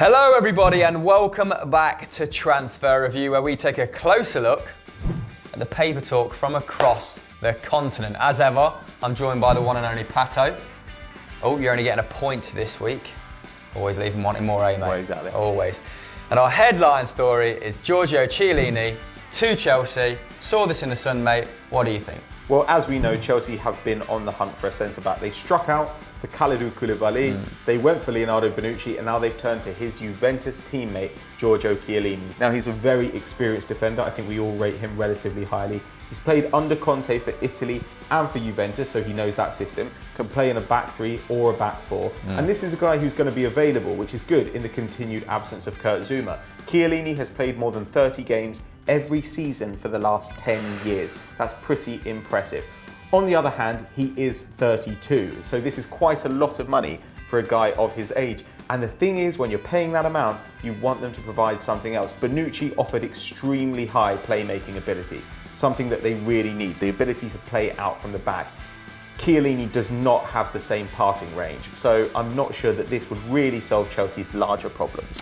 Hello everybody and welcome back to Transfer Review, where we take a closer look at the paper talk from across the continent. As ever, I'm joined by the one and only Pato. Oh, you're only getting a point this week. Always leaving wanting more, eh, mate? Well, exactly. Always. And our headline story is Giorgio Chiellini to Chelsea. Saw this in the Sun, mate. What do you think? Well, as we know, Chelsea have been on the hunt for a centre-back. They struck out for Kalidou Koulibaly, they went for Leonardo Bonucci, and now they've turned to his Juventus teammate, Giorgio Chiellini. Now, he's a very experienced defender. I think we all rate him relatively highly. He's played under Conte for Italy and for Juventus, so he knows that system. Can play in a back three or a back four. And this is a guy who's going to be available, which is good in the continued absence of Kurt Zouma. Chiellini has played more than 30 games every season for the last 10 years. That's pretty impressive. On the other hand, he is 32, so this is quite a lot of money for a guy of his age. And the thing is, when you're paying that amount, you want them to provide something else. Bonucci offered extremely high playmaking ability, something that they really need, the ability to play out from the back. Chiellini does not have the same passing range, so I'm not sure that this would really solve Chelsea's larger problems.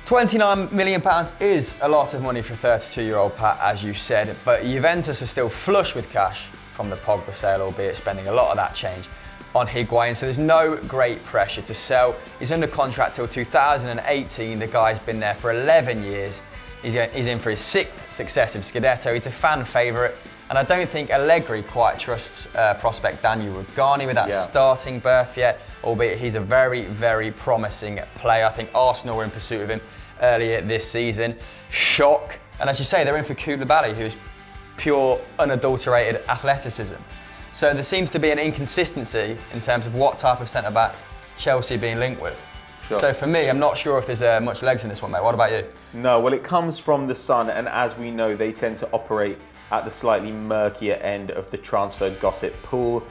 £29 million is a lot of money for a 32-year-old Pat, as you said, but Juventus are still flush with cash from the Pogba sale, albeit spending a lot of that change on Higuain, so there's no great pressure to sell. He's under contract till 2018. The guy's been there for 11 years. He's in for his 6th successive Scudetto. He's a fan favourite, and I don't think Allegri quite trusts prospect Daniel Rugani with that starting berth yet, albeit he's a very, very promising player. I think Arsenal were in pursuit of him earlier this season. Shock. And as you say, they're in for Koulibaly, who's pure, unadulterated athleticism. So there seems to be an inconsistency in terms of what type of centre-back Chelsea being linked with. Sure. So for me, I'm not sure if there's much legs in this one, mate. What about you? No, well, it comes from the Sun, and as we know, they tend to operate at the slightly murkier end of the transfer gossip pool.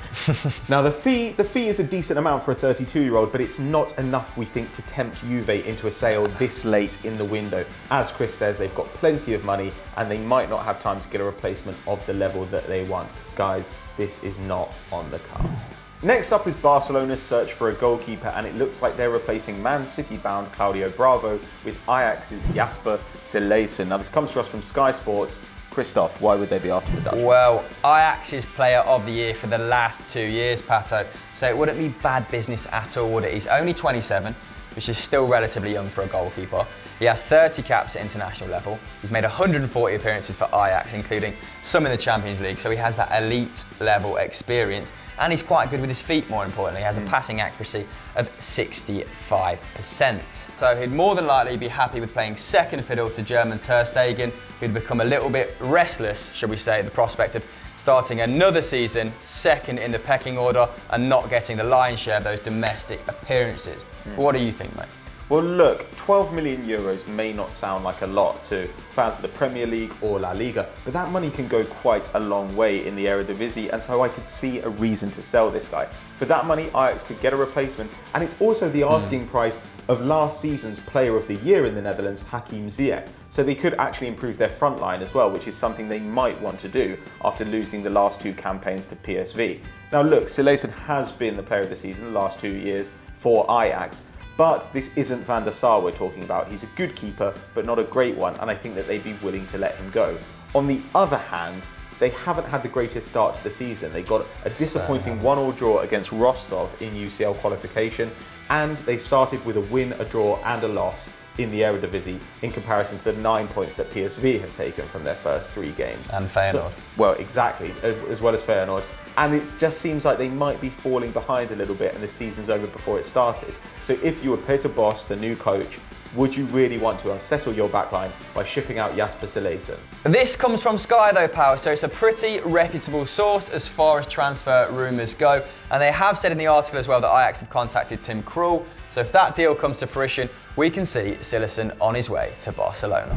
Now, the fee is a decent amount for a 32-year-old, but it's not enough, we think, to tempt Juve into a sale this late in the window. As Chris says, they've got plenty of money, and they might not have time to get a replacement of the level that they want. Guys, this is not on the cards. Next up is Barcelona's search for a goalkeeper, and it looks like they're replacing Man City-bound Claudio Bravo with Ajax's Jasper Cillessen. Now, this comes to us from Sky Sports. Christoph, why would they be after the Dutchman? Well, Ajax's player of the year for the last 2 years, Pato. So it wouldn't be bad business at all, would it? He's only 27, which is still relatively young for a goalkeeper. He has 30 caps at international level. He's made 140 appearances for Ajax, including some in the Champions League. So he has that elite level experience. And he's quite good with his feet, more importantly. He has a passing accuracy of 65%. So he'd more than likely be happy with playing second fiddle to German Ter Stegen, who'd become a little bit restless, shall we say, at the prospect of starting another season second in the pecking order and not getting the lion's share of those domestic appearances. What do you think, mate? Well, look, 12 million euros may not sound like a lot to fans of the Premier League or La Liga, but that money can go quite a long way in the Eredivisie, and so I could see a reason to sell this guy. For that money, Ajax could get a replacement, and it's also the asking price of last season's Player of the Year in the Netherlands, Hakim Ziyech. So they could actually improve their front line as well, which is something they might want to do after losing the last 2 campaigns to PSV. Now look, Cilessen has been the Player of the Season the last 2 years for Ajax, but this isn't Van der Sar we're talking about. He's a good keeper, but not a great one, and I think that they'd be willing to let him go. On the other hand, they haven't had the greatest start to the season. They got a disappointing 1-1 draw against Rostov in UCL qualification, and they started with a win, a draw, and a loss in the Eredivisie in comparison to the 9 points that PSV have taken from their first 3 games. And Feyenoord. So, well, exactly, as well as Feyenoord. And it just seems like they might be falling behind a little bit and the season's over before it started. So if you were Peter Bosz, the new coach, would you really want to unsettle your backline by shipping out Jasper Cillessen? This comes from Sky though, pal, so it's a pretty reputable source as far as transfer rumours go. And they have said in the article as well that Ajax have contacted Tim Krul. So if that deal comes to fruition, we can see Cillessen on his way to Barcelona.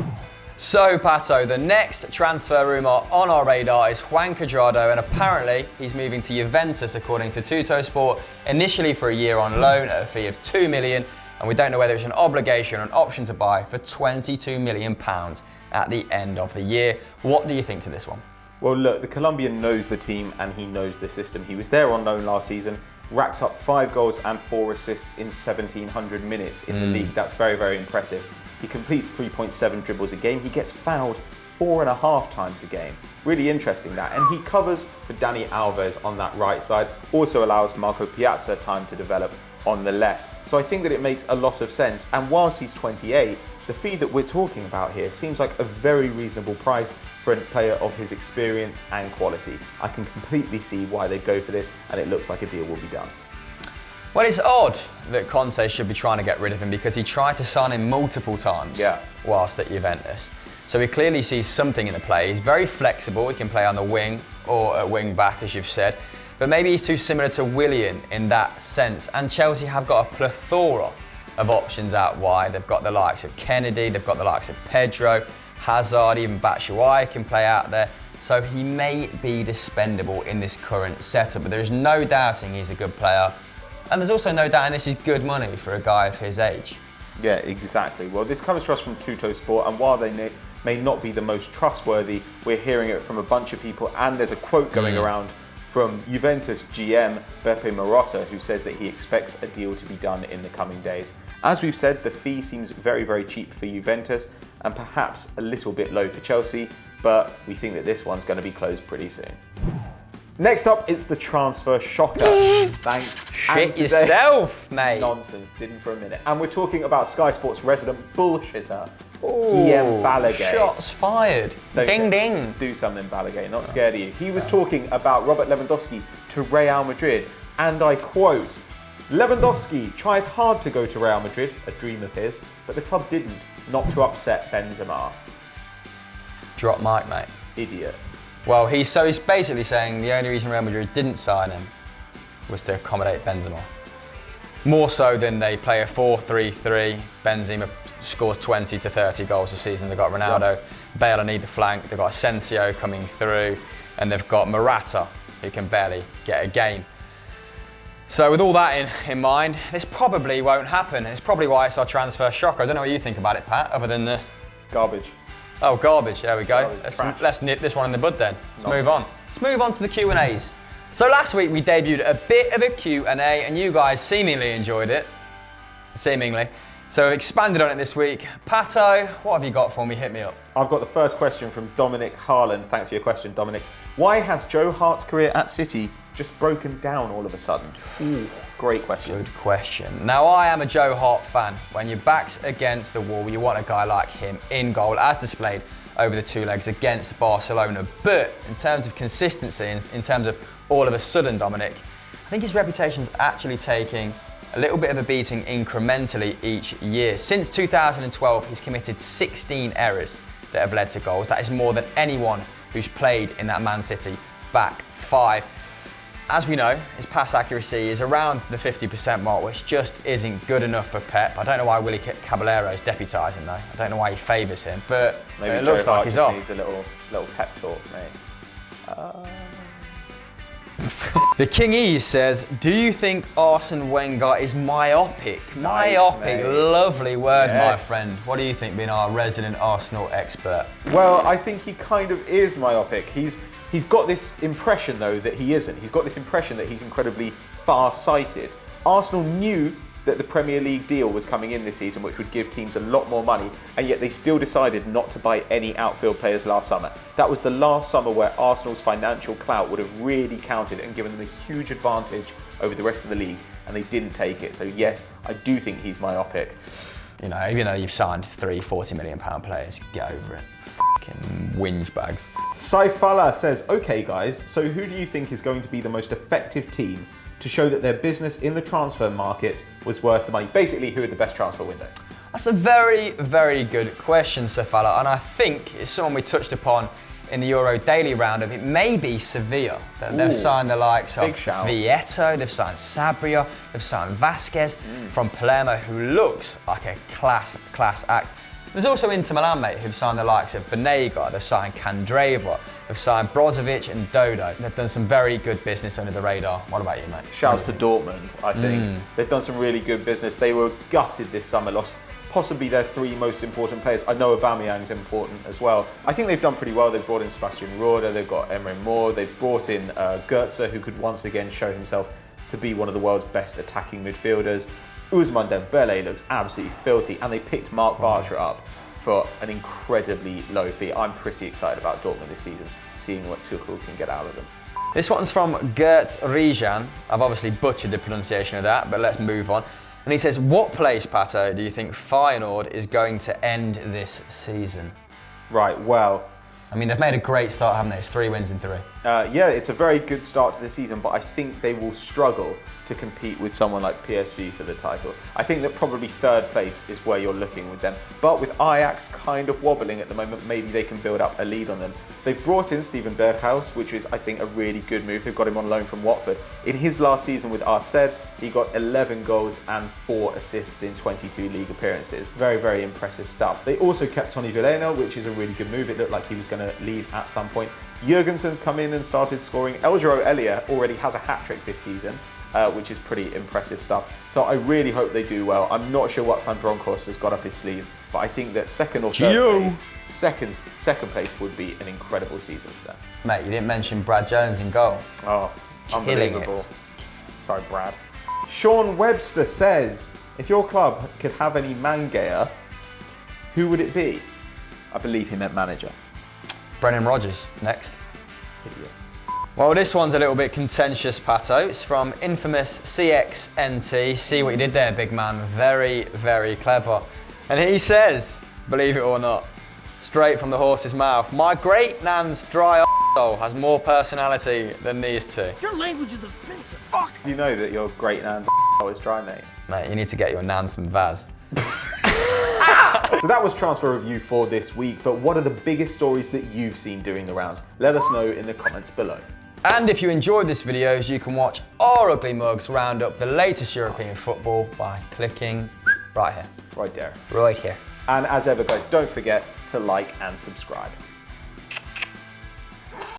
So, Pato, the next transfer rumour on our radar is Juan Cuadrado, and apparently he's moving to Juventus, according to Tuttosport, initially for a year on loan at a fee of £2 million, and we don't know whether it's an obligation or an option to buy for £22 million at the end of the year. What do you think to this one? Well, look, the Colombian knows the team and he knows the system. He was there on loan last season racked up 5 goals and 4 assists in 1,700 minutes in the league. That's very, very impressive. He completes 3.7 dribbles a game. He gets fouled 4.5 times a game. Really interesting that. And he covers for Dani Alves on that right side. Also allows Marco Piazza time to develop on the left. So I think that it makes a lot of sense. And whilst he's 28, the fee that we're talking about here seems like a very reasonable price for a player of his experience and quality. I can completely see why they'd go for this, and it looks like a deal will be done. Well, it's odd that Conte should be trying to get rid of him because he tried to sign him multiple times whilst at Juventus. So he clearly sees something in the play. He's very flexible. He can play on the wing or at wing back, as you've said. But maybe he's too similar to Willian in that sense. And Chelsea have got a plethora of options out wide. They've got the likes of Kennedy, they've got the likes of Pedro, Hazard, even Batshuayi can play out there. So he may be dispendable in this current setup, but there's no doubting he's a good player. And there's also no doubting this is good money for a guy of his age. Yeah, exactly. Well, this comes to us from Tutto Sport, and while they may not be the most trustworthy, we're hearing it from a bunch of people, and there's a quote going around from Juventus GM Beppe Marotta, who says that he expects a deal to be done in the coming days. As we've said, the fee seems very, very cheap for Juventus and perhaps a little bit low for Chelsea, but we think that this one's going to be closed pretty soon. Next up, it's the transfer shocker. Thanks. Shit yourself, mate. Nonsense, didn't for a minute. And we're talking about Sky Sports resident bullshitter, Ian Ballaghay. Shots fired. Ding, ding. Do something, Ballaghay, not scared of you. He was talking about Robert Lewandowski to Real Madrid, and I quote, Lewandowski tried hard to go to Real Madrid, a dream of his, but the club didn't, not to upset Benzema. Drop mic, mate. Idiot. Well, he's basically saying the only reason Real Madrid didn't sign him was to accommodate Benzema. More so than they play a 4-3-3. Benzema scores 20 to 30 goals a season. They've got Ronaldo, Bale need the flank. They've got Asensio coming through, and they've got Morata, who can barely get a game. So with all that in mind, this probably won't happen. It's probably why it's our transfer shocker. I don't know what you think about it, Pat, other than the... Garbage. Oh, garbage, there we go. Garbage, Let's nip this one in the bud then. Let's move on. Let's move on to the Q&As. So last week we debuted a bit of a Q&A and you guys seemingly enjoyed it. Seemingly. So we've expanded on it this week. Pato, what have you got for me? Hit me up. I've got the first question from Dominic Harlan. Thanks for your question, Dominic. Why has Joe Hart's career at City just broken down all of a sudden? Ooh, great question. Good question. Now, I am a Joe Hart fan. When your back's against the wall, you want a guy like him in goal, as displayed over the 2 legs against Barcelona. But in terms of consistency, in terms of all of a sudden, Dominic, I think his reputation's actually taking a little bit of a beating incrementally each year. Since 2012, he's committed 16 errors that have led to goals. That is more than anyone who's played in that Man City back 5. As we know, his pass accuracy is around the 50% mark, which just isn't good enough for Pep. I don't know why Willy Caballero is deputising though. I don't know why he favours him, but maybe it looks like he's off. Needs a little pep talk, mate. The King E says, do you think Arsene Wenger is myopic? Nice, Myopic, mate. Lovely word, Yes. my friend. What do you think, being our resident Arsenal expert? Well, I think he kind of is myopic. He's got this impression, though, that he isn't. He's got this impression that he's incredibly far-sighted. Arsenal knew that the Premier League deal was coming in this season, which would give teams a lot more money, and yet they still decided not to buy any outfield players last summer. That was the last summer where Arsenal's financial clout would have really counted and given them a huge advantage over the rest of the league, and they didn't take it. So yes, I do think he's myopic. You know, even though you've signed 3 £40 million players, get over it. Fucking whinge bags. Saifala says, okay guys, so who do you think is going to be the most effective team to show that their business in the transfer market was worth the money? Basically, who had the best transfer window? That's a very, very good question, Saifala, and I think it's someone we touched upon in the Euro Daily Roundup. It may be Sevilla. They've signed the likes of Vieto, they've signed Sabria, they've signed Vasquez from Palermo, who looks like a class act. There's also Inter Milan, mate, who've signed the likes of Banega, they've signed Kandreva, they've signed Brozovic and Dodo. They've done some very good business under the radar. What about you, mate? Shouts to Dortmund, I think. They've done some really good business. They were gutted this summer, lost possibly their 3 most important players. I know Aubameyang's important as well. I think they've done pretty well. They've brought in Sebastian Rode, they've got Emre Moore, they've brought in Goetze, who could once again show himself to be one of the world's best attacking midfielders. Ousmane Dembele looks absolutely filthy, and they picked Mark Bartra up for an incredibly low fee. I'm pretty excited about Dortmund this season, seeing what Tuchel can get out of them. This one's from Gert Rijan. I've obviously butchered the pronunciation of that, but let's move on. And he says, what place, Pato, do you think Feyenoord is going to end this season? Right, well, I mean, they've made a great start, haven't they? It's 3 wins in 3. Yeah, it's a very good start to the season, but I think they will struggle to compete with someone like PSV for the title. I think that probably 3rd place is where you're looking with them. But with Ajax kind of wobbling at the moment, maybe they can build up a lead on them. They've brought in Steven Berghuis, which is, I think, a really good move. They've got him on loan from Watford. In his last season with Artsed, he got 11 goals and 4 assists in 22 league appearances. Very, very impressive stuff. They also kept Tony Villena, which is a really good move. It looked like he was going to leave at some point. Jurgensen's come in and started scoring. Eljero Elia already has a hat-trick this season, which is pretty impressive stuff. So I really hope they do well. I'm not sure what Van Bronckhorst has got up his sleeve, but I think that 2nd or 3rd place, second place would be an incredible season for them. Mate, you didn't mention Brad Jones in goal. Oh, unbelievable. It. Sorry, Brad. Sean Webster says, if your club could have any Mangea, who would it be? I believe he meant manager. Brendan Rodgers, next. Idiot. Well, this one's a little bit contentious, Pato. It's from infamous CXNT. See what you did there, big man. Very, very clever. And he says, believe it or not, straight from the horse's mouth, my great nan's dry arsehole has more personality than these two. Your language is offensive. Fuck! Do you know that your great nan's is dry, mate? Mate, you need to get your nan some Vaz. So that was transfer review for this week, but what are the biggest stories that you've seen doing the rounds? Let us know in the comments below. And if you enjoyed this video, you can watch our Ugly Mugs round up the latest European football by clicking right here. Right there. Right here. And as ever, guys, don't forget to like and subscribe.